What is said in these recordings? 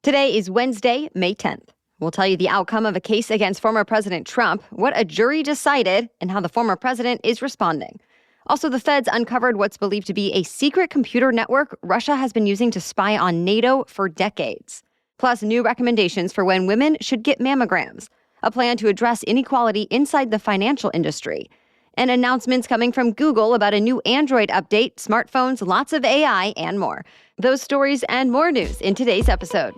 Today is Wednesday, May 10th. We'll tell you the outcome of a case against former President Trump, what a jury decided, and how the former president is responding. Also, the feds uncovered what's believed to be a secret computer network Russia has been using to spy on NATO for decades. Plus, new recommendations for when women should get mammograms, a plan to address inequality inside the financial industry, and announcements coming from Google about a new Android update, smartphones, lots of AI, and more. Those stories and more news in today's episode.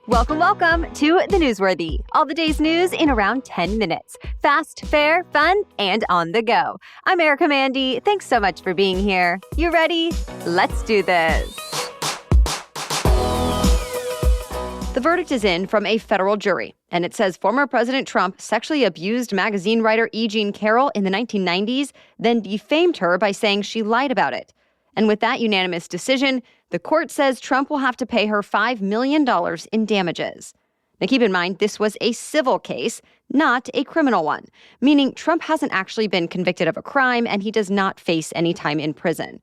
Welcome to The Newsworthy. All the day's news in around 10 minutes. Fast, fair, fun, and on the go. I'm Erica Mandy. Thanks so much for being here. You ready? Let's do this. The verdict is in from a federal jury, and it says former President Trump sexually abused magazine writer E. Jean Carroll in the 1990s, then defamed her by saying she lied about it. And with that unanimous decision, the court says Trump will have to pay her $5 million in damages. Now keep in mind, this was a civil case, not a criminal one, meaning Trump hasn't actually been convicted of a crime and he does not face any time in prison.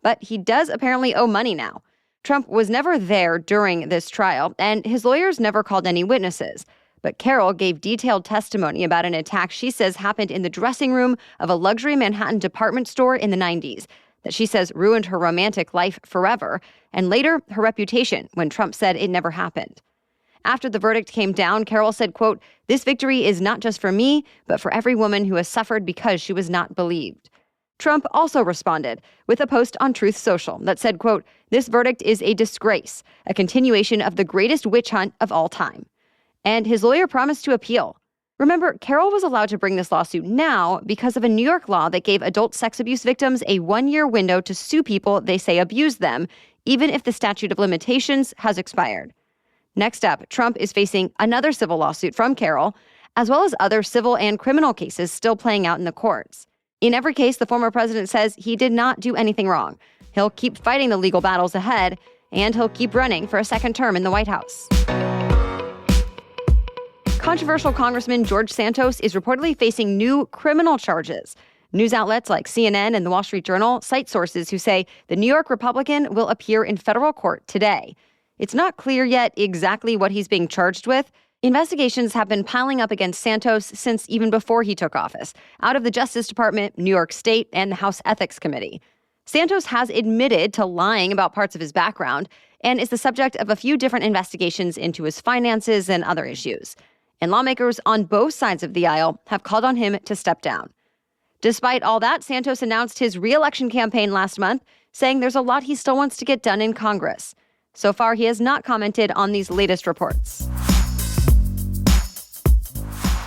But he does apparently owe money now. Trump was never there during this trial, and his lawyers never called any witnesses. But Carroll gave detailed testimony about an attack she says happened in the dressing room of a luxury Manhattan department store in the 90s, that she says ruined her romantic life forever, and later her reputation when Trump said it never happened. After the verdict came down, Carroll said, quote, "This victory is not just for me, but for every woman who has suffered because she was not believed." Trump also responded with a post on Truth Social that said, quote, "This verdict is a disgrace, a continuation of the greatest witch hunt of all time." And his lawyer promised to appeal. Remember, Carroll was allowed to bring this lawsuit now because of a New York law that gave adult sex abuse victims a 1-year window to sue people they say abused them, even if the statute of limitations has expired. Next up, Trump is facing another civil lawsuit from Carroll, as well as other civil and criminal cases still playing out in the courts. In every case, the former president says he did not do anything wrong. He'll keep fighting the legal battles ahead, and he'll keep running for a second term in the White House. Controversial Congressman George Santos is reportedly facing new criminal charges. News outlets like CNN and the Wall Street Journal cite sources who say the New York Republican will appear in federal court today. It's not clear yet exactly what he's being charged with. Investigations have been piling up against Santos since even before he took office, out of the Justice Department, New York State, and the House Ethics Committee. Santos has admitted to lying about parts of his background and is the subject of a few different investigations into his finances and other issues. And lawmakers on both sides of the aisle have called on him to step down. Despite all that, Santos announced his re-election campaign last month, saying there's a lot he still wants to get done in Congress. So far, he has not commented on these latest reports.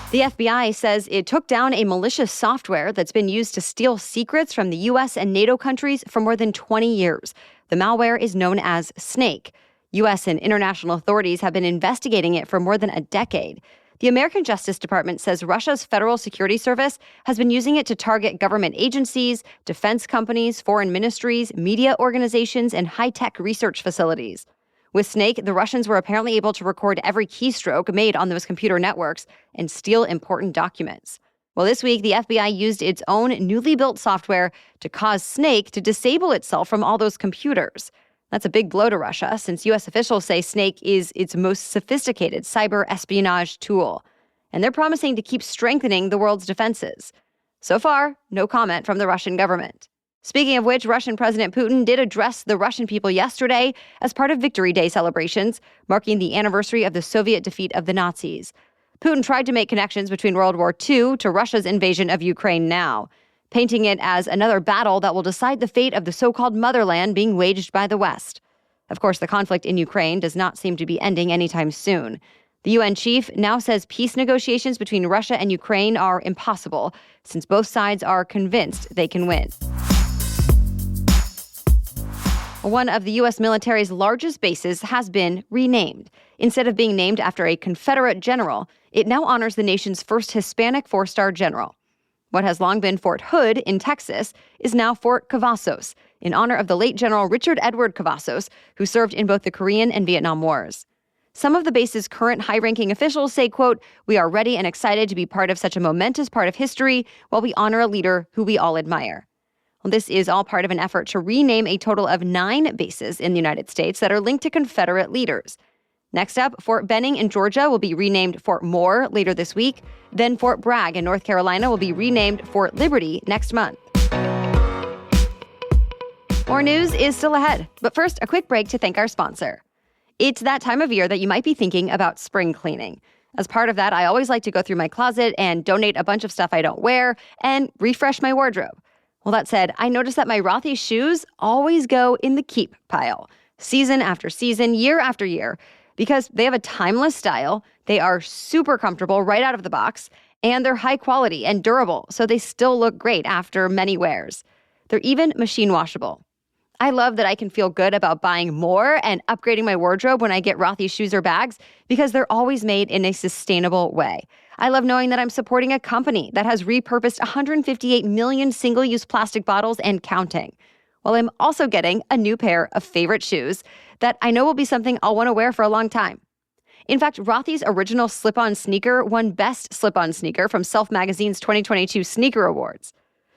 The FBI says it took down a malicious software that's been used to steal secrets from the U.S. and NATO countries for more than 20 years. The malware is known as Snake. U.S. and international authorities have been investigating it for more than a decade. The American Justice Department says Russia's Federal Security Service has been using it to target government agencies, defense companies, foreign ministries, media organizations, and high-tech research facilities. With Snake, the Russians were apparently able to record every keystroke made on those computer networks and steal important documents. Well, this week, the FBI used its own newly built software to cause Snake to disable itself from all those computers. That's a big blow to Russia, since U.S. officials say Snake is its most sophisticated cyber espionage tool. And they're promising to keep strengthening the world's defenses. So far, no comment from the Russian government. Speaking of which, Russian President Putin did address the Russian people yesterday as part of Victory Day celebrations, marking the anniversary of the Soviet defeat of the Nazis. Putin tried to make connections between World War II to Russia's invasion of Ukraine now, painting it as another battle that will decide the fate of the so-called motherland being waged by the West. Of course, the conflict in Ukraine does not seem to be ending anytime soon. The UN chief now says peace negotiations between Russia and Ukraine are impossible, since both sides are convinced they can win. One of the U.S. military's largest bases has been renamed. Instead of being named after a Confederate general, it now honors the nation's first Hispanic four-star general. What has long been Fort Hood in Texas is now Fort Cavazos, in honor of the late General Richard Edward Cavazos, who served in both the Korean and Vietnam Wars. Some of the base's current high-ranking officials say, quote, "We are ready and excited to be part of such a momentous part of history while we honor a leader who we all admire." Well, this is all part of an effort to rename a total of 9 bases in the United States that are linked to Confederate leaders. Next up, Fort Benning in Georgia will be renamed Fort Moore later this week. Then Fort Bragg in North Carolina will be renamed Fort Liberty next month. More news is still ahead, but first, a quick break to thank our sponsor. It's that time of year that you might be thinking about spring cleaning. As part of that, I always like to go through my closet and donate a bunch of stuff I don't wear and refresh my wardrobe. Well, that said, I noticed that my Rothy's shoes always go in the keep pile, season after season, year after year, because they have a timeless style, they are super comfortable right out of the box, and they're high quality and durable, so they still look great after many wears. They're even machine washable. I love that I can feel good about buying more and upgrading my wardrobe when I get Rothy's shoes or bags because they're always made in a sustainable way. I love knowing that I'm supporting a company that has repurposed 158 million single-use plastic bottles and counting. While I'm also getting a new pair of favorite shoes that I know will be something I'll want to wear for a long time. In fact, Rothy's original slip-on sneaker won Best Slip-on Sneaker from Self Magazine's 2022 Sneaker Awards.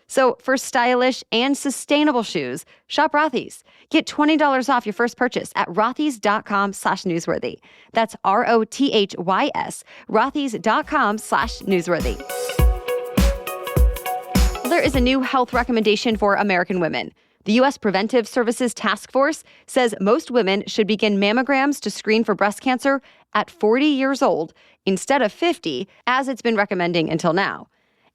So for stylish and sustainable shoes, shop Rothy's. Get $20 off your first purchase at rothys.com/newsworthy. That's ROTHYS, rothys.com/newsworthy. There is a new health recommendation for American women. The U.S. Preventive Services Task Force says most women should begin mammograms to screen for breast cancer at 40 years old instead of 50, as it's been recommending until now,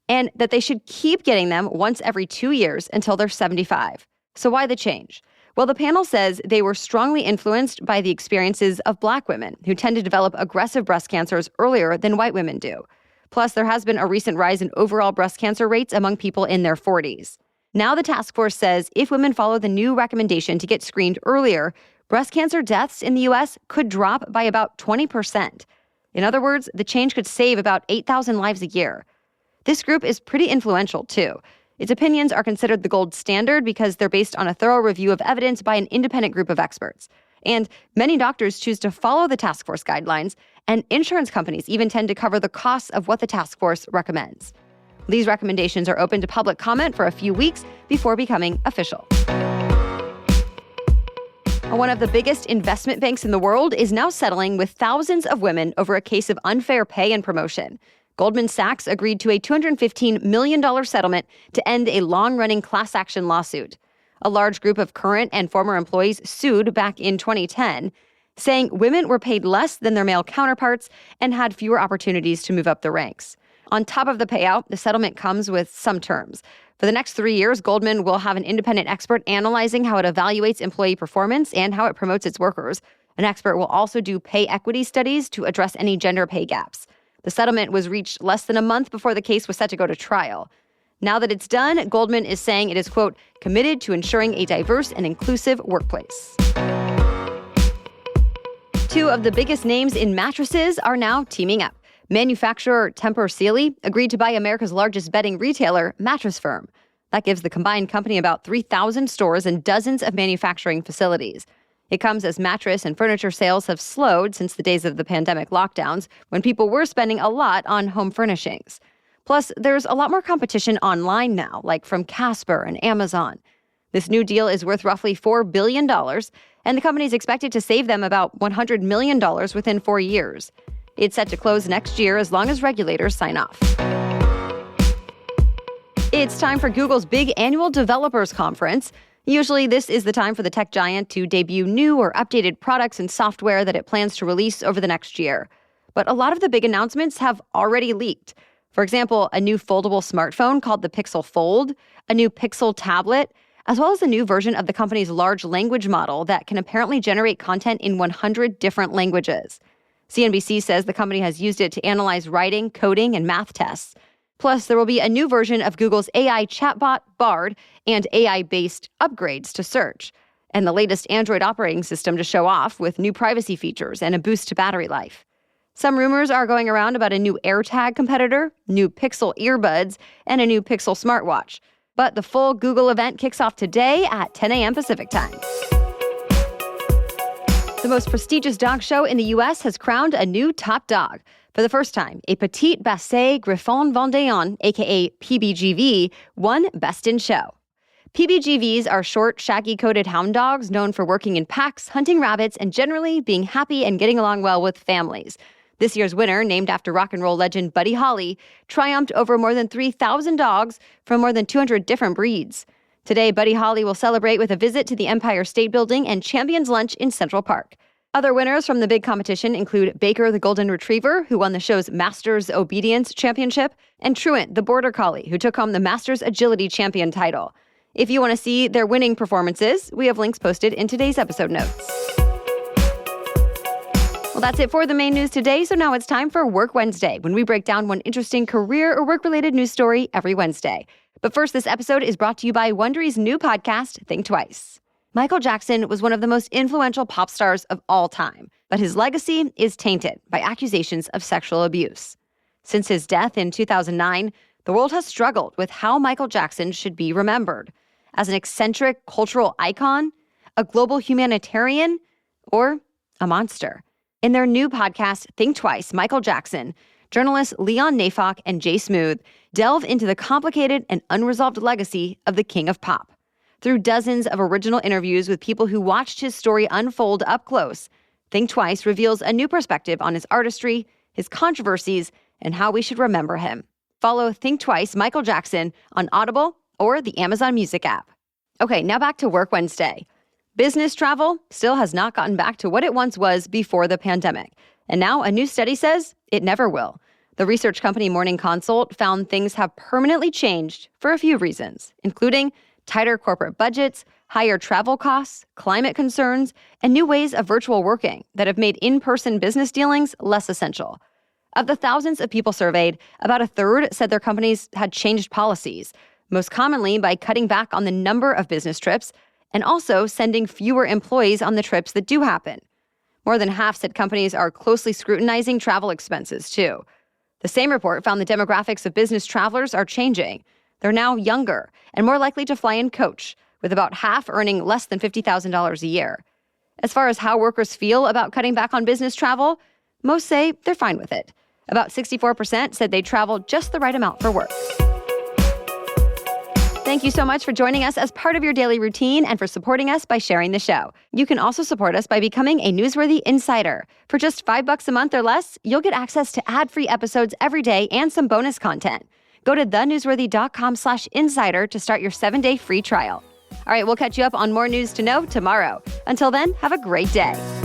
and that they should keep getting them once every 2 years until they're 75. So why the change? Well, the panel says they were strongly influenced by the experiences of Black women who tend to develop aggressive breast cancers earlier than white women do. Plus, there has been a recent rise in overall breast cancer rates among people in their 40s. Now the task force says if women follow the new recommendation to get screened earlier, breast cancer deaths in the U.S. could drop by about 20%. In other words, the change could save about 8,000 lives a year. This group is pretty influential, too. Its opinions are considered the gold standard because they're based on a thorough review of evidence by an independent group of experts. And many doctors choose to follow the task force guidelines, and insurance companies even tend to cover the costs of what the task force recommends. These recommendations are open to public comment for a few weeks before becoming official. One of the biggest investment banks in the world is now settling with thousands of women over a case of unfair pay and promotion. Goldman Sachs agreed to a $215 million settlement to end a long-running class action lawsuit. A large group of current and former employees sued back in 2010, saying women were paid less than their male counterparts and had fewer opportunities to move up the ranks. On top of the payout, the settlement comes with some terms. For the next 3 years, Goldman will have an independent expert analyzing how it evaluates employee performance and how it promotes its workers. An expert will also do pay equity studies to address any gender pay gaps. The settlement was reached less than a month before the case was set to go to trial. Now that it's done, Goldman is saying it is, quote, committed to ensuring a diverse and inclusive workplace. Two of the biggest names in mattresses are now teaming up. Manufacturer Tempur Sealy agreed to buy America's largest bedding retailer, Mattress Firm. That gives the combined company about 3,000 stores and dozens of manufacturing facilities. It comes as mattress and furniture sales have slowed since the days of the pandemic lockdowns, when people were spending a lot on home furnishings. Plus, there's a lot more competition online now, like from Casper and Amazon. This new deal is worth roughly $4 billion, and the company is expected to save them about $100 million within 4 years. It's set to close next year as long as regulators sign off. It's time for Google's big annual developers conference. Usually, this is the time for the tech giant to debut new or updated products and software that it plans to release over the next year. But a lot of the big announcements have already leaked. For example, a new foldable smartphone called the Pixel Fold, a new Pixel tablet, as well as a new version of the company's large language model that can apparently generate content in 100 different languages. CNBC says the company has used it to analyze writing, coding, and math tests. Plus, there will be a new version of Google's AI chatbot, Bard, and AI-based upgrades to search, and the latest Android operating system to show off with new privacy features and a boost to battery life. Some rumors are going around about a new AirTag competitor, new Pixel earbuds, and a new Pixel smartwatch. But the full Google event kicks off today at 10 a.m. Pacific time. The most prestigious dog show in the U.S. has crowned a new top dog. For the first time, a Petit Basset Griffon Vendéen, a.k.a. PBGV, won Best in Show. PBGVs are short, shaggy-coated hound dogs known for working in packs, hunting rabbits, and generally being happy and getting along well with families. This year's winner, named after rock and roll legend Buddy Holly, triumphed over more than 3,000 dogs from more than 200 different breeds. Today, Buddy Holly will celebrate with a visit to the Empire State Building and Champions Lunch in Central Park. Other winners from the big competition include Baker the Golden Retriever, who won the show's Masters Obedience Championship, and Truant the Border Collie, who took home the Masters Agility Champion title. If you want to see their winning performances, we have links posted in today's episode notes. Well, that's it for the main news today, so now it's time for Work Wednesday, when we break down one interesting career or work-related news story every Wednesday. But first, this episode is brought to you by Wondery's new podcast, Think Twice. Michael Jackson was one of the most influential pop stars of all time, but his legacy is tainted by accusations of sexual abuse. Since his death in 2009, the world has struggled with how Michael Jackson should be remembered. As an eccentric cultural icon, a global humanitarian, or a monster. In their new podcast, Think Twice, Michael Jackson, journalists Leon Neyfakh and Jay Smooth delve into the complicated and unresolved legacy of the King of Pop. Through dozens of original interviews with people who watched his story unfold up close, Think Twice reveals a new perspective on his artistry, his controversies, and how we should remember him. Follow Think Twice, Michael Jackson on Audible or the Amazon Music app. Okay, now back to Work Wednesday. Business travel still has not gotten back to what it once was before the pandemic. And now a new study says it never will. The research company Morning Consult found things have permanently changed for a few reasons, including tighter corporate budgets, higher travel costs, climate concerns, and new ways of virtual working that have made in-person business dealings less essential. Of the thousands of people surveyed, about a third said their companies had changed policies, most commonly by cutting back on the number of business trips and also sending fewer employees on the trips that do happen. More than half said companies are closely scrutinizing travel expenses, too. The same report found the demographics of business travelers are changing. They're now younger and more likely to fly in coach, with about half earning less than $50,000 a year. As far as how workers feel about cutting back on business travel, most say they're fine with it. About 64% said they travel just the right amount for work. Thank you so much for joining us as part of your daily routine and for supporting us by sharing the show. You can also support us by becoming a Newsworthy Insider. For just $5 a month or less, you'll get access to ad-free episodes every day and some bonus content. Go to thenewsworthy.com/insider to start your 7-day free trial. All right, we'll catch you up on more news to know tomorrow. Until then, have a great day.